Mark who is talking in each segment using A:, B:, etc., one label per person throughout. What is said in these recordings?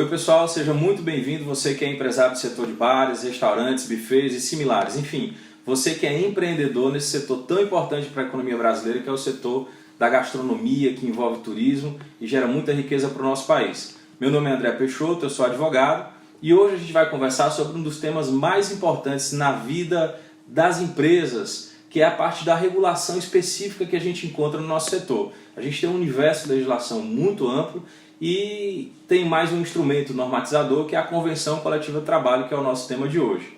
A: Oi pessoal, seja muito bem-vindo, você que é empresário do setor de bares, restaurantes, buffets e similares, enfim, você que é empreendedor nesse setor tão importante para a economia brasileira, que é o setor da gastronomia, que envolve turismo e gera muita riqueza para o nosso país. Meu nome é André Peixoto, eu sou advogado e hoje a gente vai conversar sobre um dos temas mais importantes na vida das empresas, que é a parte da regulação específica que a gente encontra no nosso setor. A gente tem um universo de legislação muito amplo e tem mais um instrumento normatizador, que é a Convenção Coletiva de Trabalho, que é o nosso tema de hoje.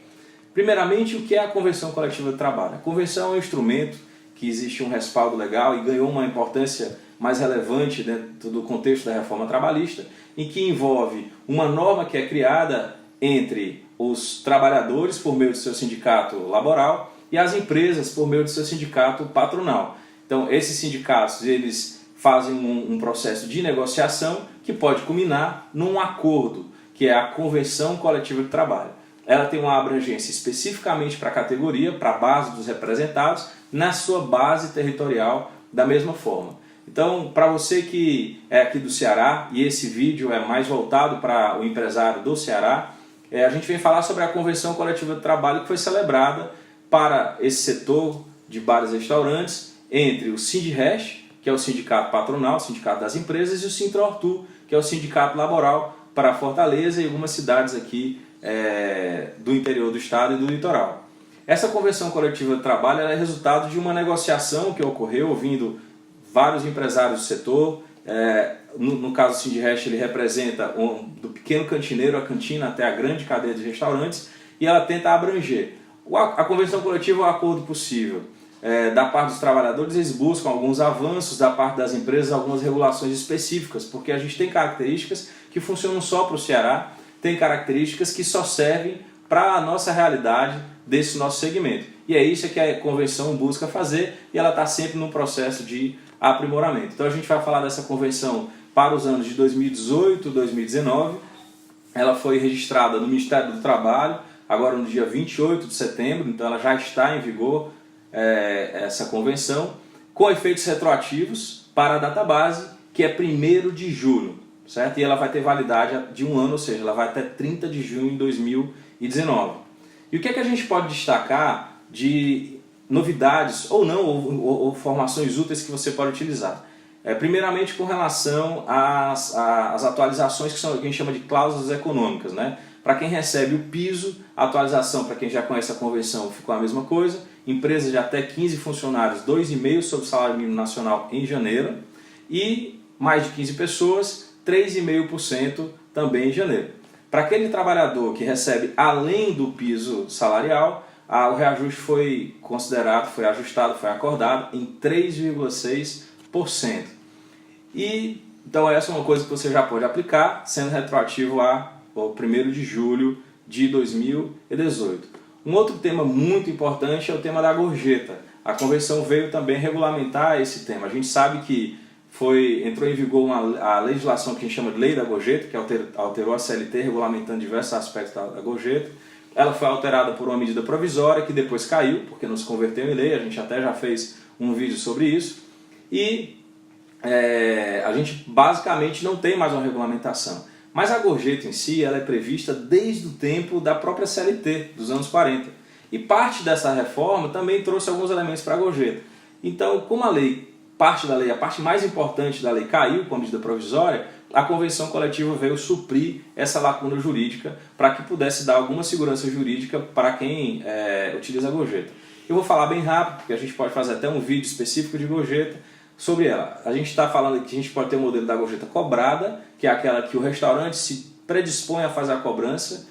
A: Primeiramente, o que é a Convenção Coletiva de Trabalho? A Convenção é um instrumento que existe um respaldo legal e ganhou uma importância mais relevante dentro do contexto da reforma trabalhista, em que envolve uma norma que é criada entre os trabalhadores por meio do seu sindicato laboral e as empresas por meio do seu sindicato patronal. Então, esses sindicatos, eles fazem um processo de negociação que pode culminar num acordo, que é a Convenção Coletiva de Trabalho. Ela tem uma abrangência especificamente para a categoria, para a base dos representados, na sua base territorial da mesma forma. Então, para você que é aqui do Ceará, e esse vídeo é mais voltado para o empresário do Ceará, a gente vem falar sobre a Convenção Coletiva de Trabalho que foi celebrada para esse setor de bares e restaurantes entre o Sindirest, que é o sindicato patronal, o sindicato das empresas, e o Sintrortur, que é o sindicato laboral para Fortaleza e algumas cidades aqui do interior do estado e do litoral. Essa Convenção Coletiva de Trabalho é resultado de uma negociação que ocorreu ouvindo vários empresários do setor. No caso do Sindirest, ele representa do pequeno cantineiro, a cantina, até a grande cadeia de restaurantes, e ela tenta abranger. A Convenção Coletiva é um acordo possível. Da parte dos trabalhadores, eles buscam alguns avanços, da parte das empresas algumas regulações específicas, porque a gente tem características que funcionam só para o Ceará, tem características que só servem para a nossa realidade desse nosso segmento. E é isso que a convenção busca fazer, e ela está sempre num processo de aprimoramento. Então a gente vai falar dessa convenção para os anos de 2018 e 2019. Ela foi registrada no Ministério do Trabalho, agora no dia 28 de setembro, então ela já está em vigor, essa convenção, com efeitos retroativos para a database, que é 1º de julho, certo? E ela vai ter validade de um ano, ou seja, ela vai até 30 de junho de 2019. E o que é que a gente pode destacar de novidades ou não, ou formações úteis que você pode utilizar? Primeiramente com relação às atualizações que a gente chama de cláusulas econômicas, né? Para quem recebe o piso, a atualização, para quem já conhece a convenção, ficou a mesma coisa. Empresas de até 15 funcionários, 2,5% sobre o salário mínimo nacional em janeiro. E mais de 15 pessoas, 3,5% também em janeiro. Para aquele trabalhador que recebe além do piso salarial, o reajuste foi considerado, foi ajustado, foi acordado em 3,6%. E então essa é uma coisa que você já pode aplicar, sendo retroativo ao 1º de julho de 2018. Um outro tema muito importante é o tema da gorjeta. A convenção veio também regulamentar esse tema. A gente sabe que entrou em vigor a legislação que a gente chama de Lei da Gorjeta, que alterou a CLT, regulamentando diversos aspectos da gorjeta. Ela foi alterada por uma medida provisória que depois caiu, porque não se converteu em lei. A gente até já fez um vídeo sobre isso. E a gente basicamente não tem mais uma regulamentação. Mas a gorjeta em si, ela é prevista desde o tempo da própria CLT, dos anos 40. E parte dessa reforma também trouxe alguns elementos para a gorjeta. Então, como a parte mais importante da lei caiu com a medida provisória, a Convenção Coletiva veio suprir essa lacuna jurídica para que pudesse dar alguma segurança jurídica para quem utiliza a gorjeta. Eu vou falar bem rápido, porque a gente pode fazer até um vídeo específico de gorjeta sobre ela. A gente está falando que a gente pode ter o modelo da gorjeta cobrada, que é aquela que o restaurante se predispõe a fazer a cobrança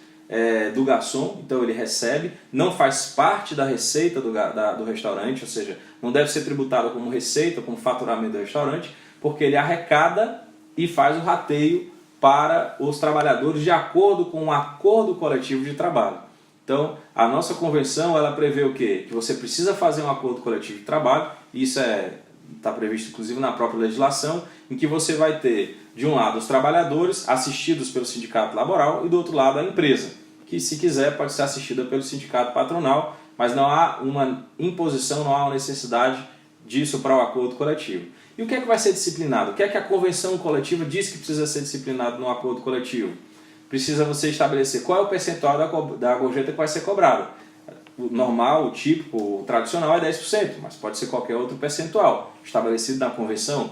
A: do garçom, então ele recebe, não faz parte da receita do restaurante, ou seja, não deve ser tributado como receita, como faturamento do restaurante, porque ele arrecada e faz o rateio para os trabalhadores de acordo com um acordo coletivo de trabalho. Então, a nossa convenção, ela prevê o quê? Que você precisa fazer um acordo coletivo de trabalho, e isso está previsto inclusive na própria legislação, em que você vai ter, de um lado, os trabalhadores assistidos pelo sindicato laboral e do outro lado a empresa, que se quiser pode ser assistida pelo sindicato patronal, mas não há uma imposição, não há uma necessidade disso para o acordo coletivo. E o que é que vai ser disciplinado? O que é que a convenção coletiva diz que precisa ser disciplinado no acordo coletivo? precisa você estabelecer qual é o percentual da gorjeta que vai ser cobrada. O normal, o típico, o tradicional é 10%, mas pode ser qualquer outro percentual estabelecido na convenção.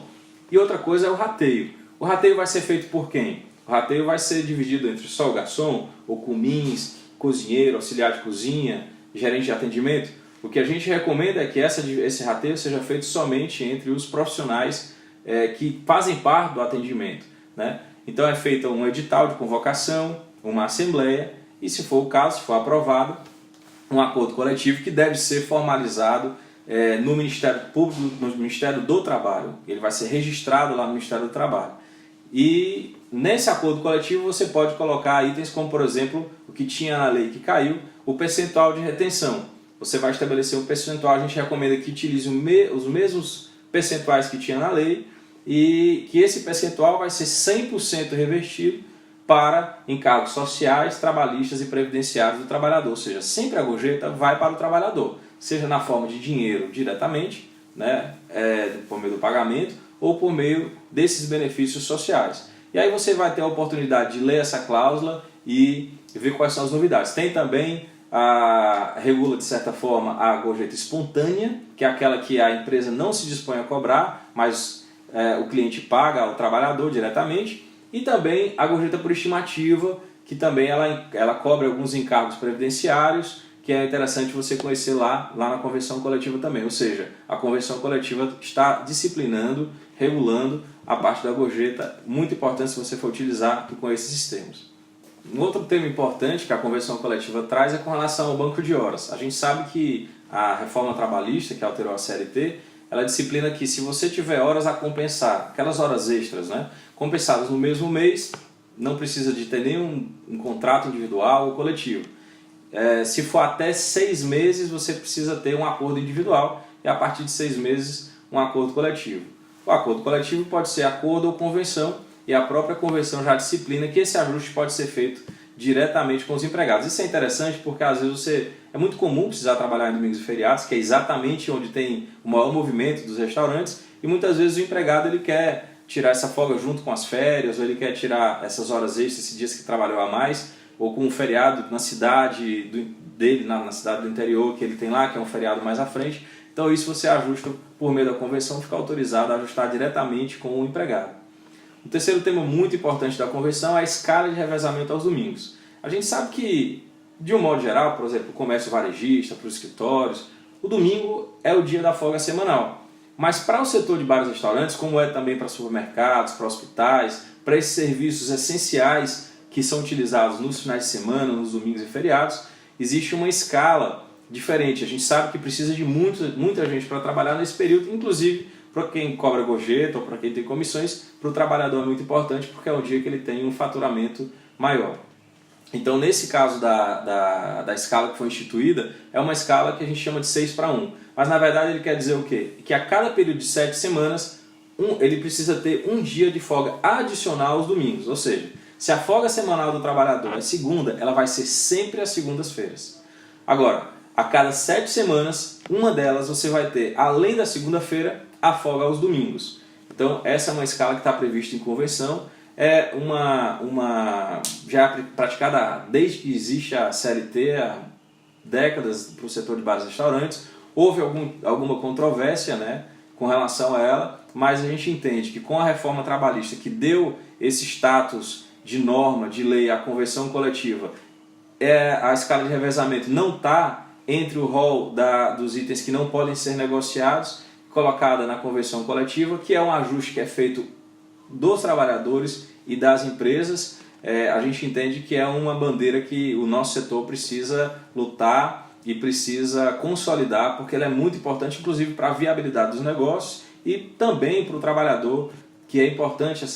A: E outra coisa é o rateio. O rateio vai ser feito por quem? O rateio vai ser dividido entre só o garçom, ou comins, cozinheiro, auxiliar de cozinha, gerente de atendimento. O que a gente recomenda é que esse rateio seja feito somente entre os profissionais que fazem parte do atendimento, né? Então é feito um edital de convocação, uma assembleia e, se for o caso, se for aprovado, um acordo coletivo que deve ser formalizado no Ministério Público, no Ministério do Trabalho. Ele vai ser registrado lá no Ministério do Trabalho. E nesse acordo coletivo você pode colocar itens como, por exemplo, o que tinha na lei que caiu, o percentual de retenção. Você vai estabelecer um percentual, a gente recomenda que utilize os mesmos percentuais que tinha na lei e que esse percentual vai ser 100% revertido para encargos sociais, trabalhistas e previdenciários do trabalhador. Ou seja, sempre a gorjeta vai para o trabalhador, seja na forma de dinheiro diretamente, né, por meio do pagamento, ou por meio desses benefícios sociais. E aí você vai ter a oportunidade de ler essa cláusula e ver quais são as novidades. Tem também regula de certa forma a gorjeta espontânea, que é aquela que a empresa não se dispõe a cobrar, mas o cliente paga ao trabalhador diretamente, e também a gorjeta por estimativa, que também ela cobre alguns encargos previdenciários, que é interessante você conhecer lá na convenção coletiva também. Ou seja, a convenção coletiva está disciplinando, regulando a parte da gorjeta, muito importante se você for utilizar com esses termos. Um outro tema importante que a convenção coletiva traz é com relação ao banco de horas. A gente sabe que a reforma trabalhista, que alterou a CLT, ela disciplina que se você tiver horas a compensar, aquelas horas extras, né, compensadas no mesmo mês, não precisa de ter nenhum contrato individual ou coletivo. Se for até 6 meses, você precisa ter um acordo individual e a partir de 6 meses um acordo coletivo. O acordo coletivo pode ser acordo ou convenção, e a própria convenção já disciplina que esse ajuste pode ser feito diretamente com os empregados. Isso é interessante porque às vezes é muito comum precisar trabalhar em domingos e feriados, que é exatamente onde tem o maior movimento dos restaurantes, e muitas vezes o empregado ele quer tirar essa folga junto com as férias, ou ele quer tirar essas horas extras, esses dias que trabalhou a mais, ou com um feriado na cidade dele, na cidade do interior que ele tem lá, que é um feriado mais à frente. Então isso você ajusta por meio da convenção, fica autorizado a ajustar diretamente com o empregado. O terceiro tema muito importante da convenção é a escala de revezamento aos domingos. A gente sabe que, de um modo geral, por exemplo, o comércio varejista, para os escritórios, o domingo é o dia da folga semanal. Mas para o setor de bares e restaurantes, como é também para supermercados, para hospitais, para esses serviços essenciais que são utilizados nos finais de semana, nos domingos e feriados, existe uma escala diferente. A gente sabe que precisa de muita gente para trabalhar nesse período, inclusive para quem cobra gorjeta ou para quem tem comissões, para o trabalhador é muito importante porque é o dia que ele tem um faturamento maior. Então, nesse caso da escala que foi instituída, é uma escala que a gente chama de 6:1. Mas, na verdade, ele quer dizer o quê? Que a cada período de 7 semanas, ele precisa ter um dia de folga adicional aos domingos. Ou seja, se a folga semanal do trabalhador é segunda, ela vai ser sempre às segundas-feiras. Agora, a cada 7 semanas, uma delas você vai ter, além da segunda-feira, a folga aos domingos. Então, essa é uma escala que está prevista em convenção, é já praticada desde que existe a CLT, há décadas para o setor de bares e restaurantes. Houve alguma controvérsia, né, com relação a ela, mas a gente entende que com a reforma trabalhista que deu esse status de norma, de lei, à convenção coletiva, a escala de revezamento não está entre o rol dos itens que não podem ser negociados, colocada na convenção coletiva, que é um ajuste que é feito dos trabalhadores e das empresas. A gente entende que é uma bandeira que o nosso setor precisa lutar e precisa consolidar, porque ela é muito importante, inclusive para a viabilidade dos negócios e também para o trabalhador, que é importante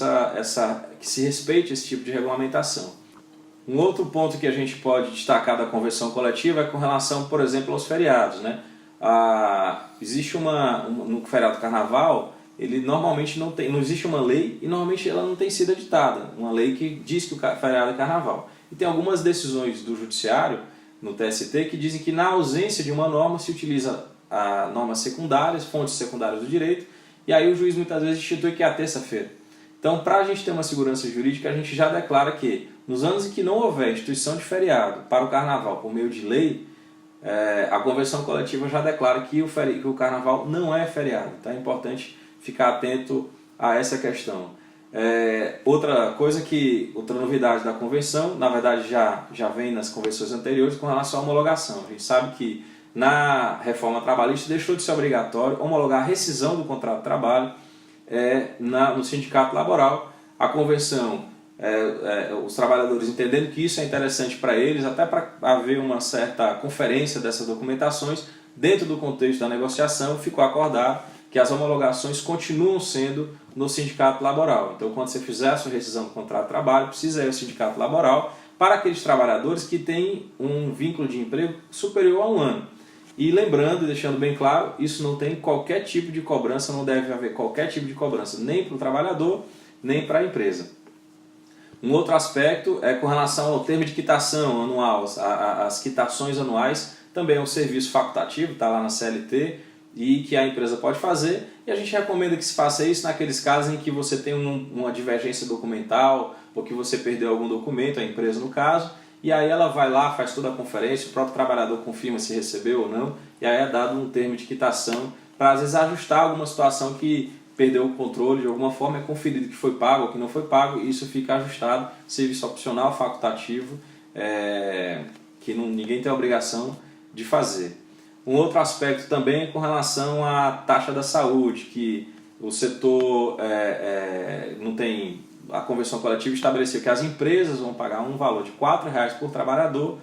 A: que se respeite esse tipo de regulamentação. Um outro ponto que a gente pode destacar da convenção coletiva é com relação, por exemplo, aos feriados, né? Existe no feriado do carnaval, ele normalmente não existe uma lei e normalmente ela não tem sido editada, uma lei que diz que o feriado é carnaval. E tem algumas decisões do judiciário, no TST, que dizem que na ausência de uma norma se utiliza normas secundárias, fontes secundárias do direito, e aí o juiz muitas vezes institui que é a terça-feira. Então, para a gente ter uma segurança jurídica, a gente já declara que Nos anos em que não houver instituição de feriado para o Carnaval por meio de lei, a convenção coletiva já declara que o Carnaval não é feriado. Então é importante ficar atento a essa questão. Outra novidade da convenção, na verdade já vem nas convenções anteriores, com relação à homologação. A gente sabe que na reforma trabalhista deixou de ser obrigatório homologar a rescisão do contrato de trabalho no sindicato laboral. A convenção, os trabalhadores entendendo que isso é interessante para eles, até para haver uma certa conferência dessas documentações, dentro do contexto da negociação, ficou acordado que as homologações continuam sendo no sindicato laboral. Então, quando você fizer a sua rescisão do contrato de trabalho, precisa ir ao sindicato laboral para aqueles trabalhadores que têm um vínculo de emprego superior a 1 ano. E lembrando e deixando bem claro, isso não tem qualquer tipo de cobrança, não deve haver qualquer tipo de cobrança, nem para o trabalhador, nem para a empresa. Um outro aspecto é com relação ao termo de quitação anual. As quitações anuais também é um serviço facultativo, está lá na CLT, e que a empresa pode fazer, e a gente recomenda que se faça isso naqueles casos em que você tem uma divergência documental, ou que você perdeu algum documento, a empresa no caso, e aí ela vai lá, faz toda a conferência, o próprio trabalhador confirma se recebeu ou não, e aí é dado um termo de quitação para às vezes ajustar alguma situação que perdeu o controle de alguma forma, é conferido que foi pago ou que não foi pago, e isso fica ajustado, serviço opcional, facultativo, que ninguém tem a obrigação de fazer. Um outro aspecto também é com relação à taxa da saúde, que o setor não tem... A convenção coletiva estabeleceu que as empresas vão pagar um valor de R$ 4,00 por trabalhador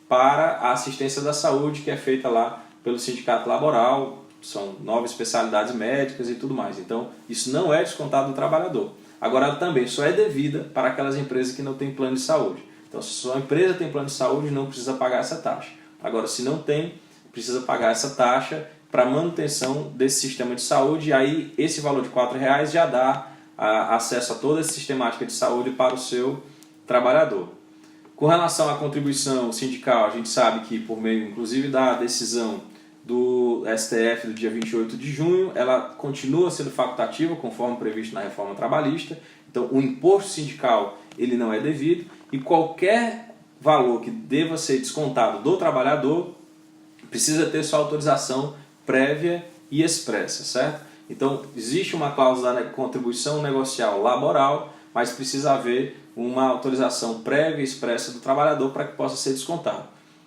A: para a assistência da saúde, que é feita lá pelo sindicato laboral, são 9 especialidades médicas e tudo mais. Então, isso não é descontado do trabalhador. Agora, ela também só é devida para aquelas empresas que não têm plano de saúde. Então, se sua empresa tem plano de saúde, não precisa pagar essa taxa. Agora, se não tem, precisa pagar essa taxa para manutenção desse sistema de saúde, e aí esse valor de R$ 4,00 já dá acesso a toda essa sistemática de saúde para o seu trabalhador. Com relação à contribuição sindical, a gente sabe que por meio inclusive da decisão do STF do dia 28 de junho, ela continua sendo facultativa conforme previsto na reforma trabalhista. Então o imposto sindical ele não é devido, e qualquer valor que deva ser descontado do trabalhador precisa ter sua autorização prévia e expressa, certo? Então, existe uma cláusula da contribuição negocial laboral, mas precisa haver uma autorização prévia e expressa do trabalhador para que possa ser descontado.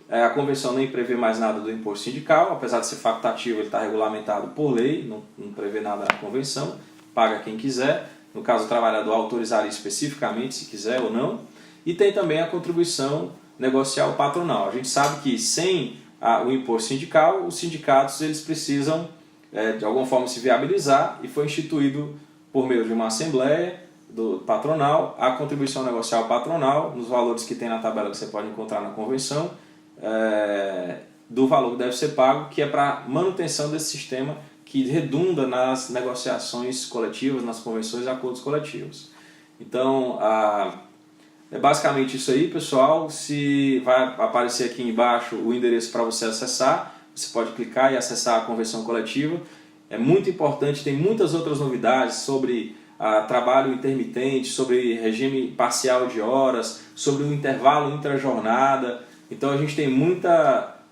A: A convenção nem prevê mais nada do imposto sindical, apesar de ser facultativo, ele está regulamentado por lei, não prevê nada na convenção, paga quem quiser. No caso, o trabalhador autorizaria especificamente se quiser ou não. E tem também a contribuição negocial patronal. A gente sabe que sem o imposto sindical, os sindicatos eles precisam de alguma forma se viabilizar, e foi instituído por meio de uma assembleia patronal a contribuição negocial patronal, nos valores que tem na tabela que você pode encontrar na convenção, do valor que deve ser pago, que é para manutenção desse sistema que redunda nas negociações coletivas, nas convenções e acordos coletivos. Então, é basicamente isso aí, pessoal. Se vai aparecer aqui embaixo o endereço para você acessar, você pode clicar e acessar a convenção coletiva. É muito importante, tem muitas outras novidades sobre trabalho intermitente, sobre regime parcial de horas, sobre o intervalo intrajornada. Então a gente tem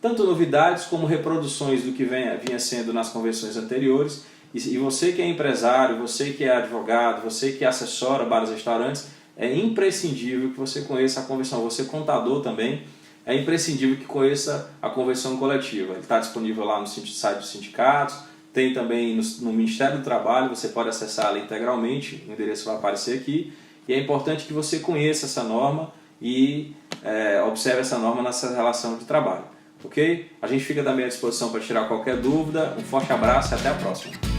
A: tanto novidades como reproduções do que vinha sendo nas convenções anteriores. E você que é empresário, você que é advogado, você que assessora bares e restaurantes, é imprescindível que você conheça a convenção. Você contador também, é imprescindível que conheça a convenção coletiva. Ele está disponível lá no site dos sindicatos, tem também no Ministério do Trabalho, você pode acessar ela integralmente, o endereço vai aparecer aqui. E é importante que você conheça essa norma e observe essa norma nessa relação de trabalho. Ok? A gente fica também à disposição para tirar qualquer dúvida. Um forte abraço e até a próxima.